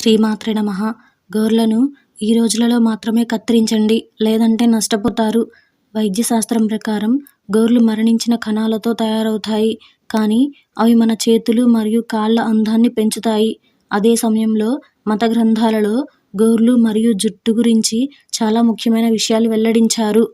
శ్రీమాత్రే నమః. గోర్లను ఈ రోజులలో మాత్రమే కత్తిరించండి, లేదంటే నష్టపోతారు. వైద్య శాస్త్రం ప్రకారం గోర్లు మరణించిన కణాలతో తయారవుతాయి, కానీ అవి మన చేతులు మరియు కాళ్ళ అందాన్ని పెంచుతాయి. అదే సమయంలో మత గ్రంథాలలో గోర్లు మరియు జుట్టు గురించి చాలా ముఖ్యమైన విషయాలు వెల్లడించారు.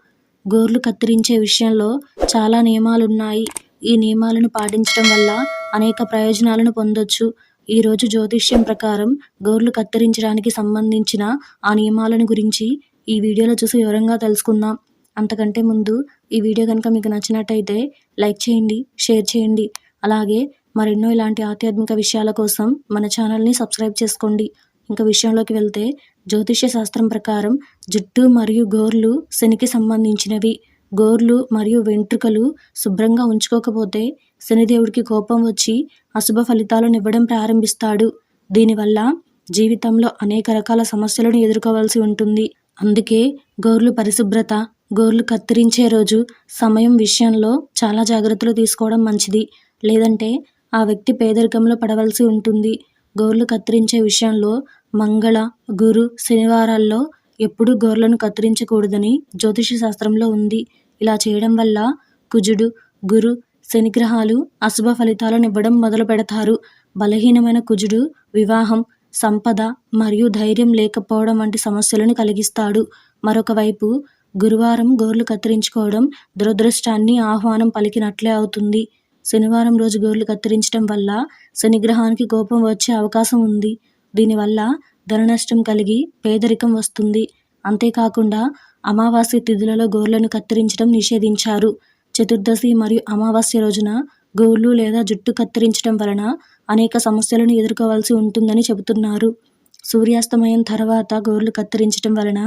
గోర్లు కత్తిరించే విషయంలో చాలా నియమాలున్నాయి. ఈ నియమాలను పాటించడం వల్ల అనేక ప్రయోజనాలను పొందొచ్చు. ఈరోజు జ్యోతిష్యం ప్రకారం గోర్లు కత్తిరించడానికి సంబంధించిన ఆ నియమాలను గురించి ఈ వీడియోలో చూసి వివరంగా తెలుసుకుందాం. అంతకంటే ముందు ఈ వీడియో కనుక మీకు నచ్చినట్టయితే లైక్ చేయండి, షేర్ చేయండి. అలాగే మరెన్నో ఇలాంటి ఆధ్యాత్మిక విషయాల కోసం మన ఛానల్ని సబ్స్క్రైబ్ చేసుకోండి. ఇంకా విషయంలోకి వెళ్తే, జ్యోతిష్య శాస్త్రం ప్రకారం జుట్టు మరియు గోర్లు శనికి సంబంధించినవి. గోర్లు మరియు వెంట్రుకలు శుభ్రంగా ఉంచుకోకపోతే శనిదేవుడికి కోపం వచ్చి అశుభ ఫలితాలను ఇవ్వడం ప్రారంభిస్తాడు. దీనివల్ల జీవితంలో అనేక రకాల సమస్యలను ఎదుర్కోవాల్సి ఉంటుంది. అందుకే గోర్లు పరిశుభ్రత, గోర్లు కత్తిరించే రోజు సమయం విషయంలో చాలా జాగ్రత్తలు తీసుకోవడం మంచిది. లేదంటే ఆ వ్యక్తి పేదరికంలో పడవలసి ఉంటుంది. గోర్లు కత్తిరించే విషయంలో మంగళ, గురు, శనివారాల్లో ఎప్పుడూ గోర్లను కత్తిరించకూడదని జ్యోతిష శాస్త్రంలో ఉంది. ఇలా చేయడం వల్ల కుజుడు, గురు, శనిగ్రహాలు అశుభ ఫలితాలను ఇవ్వడం మొదలు పెడతారు. బలహీనమైన కుజుడు వివాహం, సంపద మరియు ధైర్యం లేకపోవడం వంటి సమస్యలను కలిగిస్తాడు. మరొక వైపు గురువారం గోర్లు కత్తిరించుకోవడం దురదృష్టాన్ని ఆహ్వానం పలికినట్లే అవుతుంది. శనివారం రోజు గోర్లు కత్తిరించడం వల్ల శనిగ్రహానికి కోపం వచ్చే అవకాశం ఉంది. దీనివల్ల ధన నష్టం కలిగి పేదరికం వస్తుంది. అంతేకాకుండా అమావాస్య తిథులలో గోర్లను కత్తిరించడం నిషేధించారు. చతుర్దశి మరియు అమావాస్య రోజున గోర్లు లేదా జుట్టు కత్తిరించడం వలన అనేక సమస్యలను ఎదుర్కోవాల్సి ఉంటుందని చెబుతున్నారు. సూర్యాస్తమయం తర్వాత గోర్లు కత్తిరించడం వలన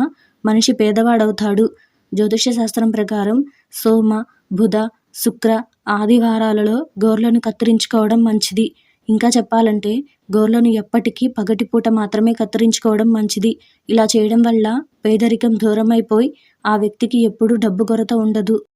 మనిషి పేదవాడవుతాడు. జ్యోతిష శాస్త్రం ప్రకారం సోమ, బుధ, శుక్ర, ఆదివారాలలో గోర్లను కత్తిరించుకోవడం మంచిది. ఇంకా చెప్పాలంటే గోర్లను ఎప్పటికీ పగటిపూట మాత్రమే కత్తిరించుకోవడం మంచిది. ఇలా చేయడం వల్ల పేదరికం దూరమైపోయి ఆ వ్యక్తికి ఎప్పుడూ డబ్బు కొరత ఉండదు.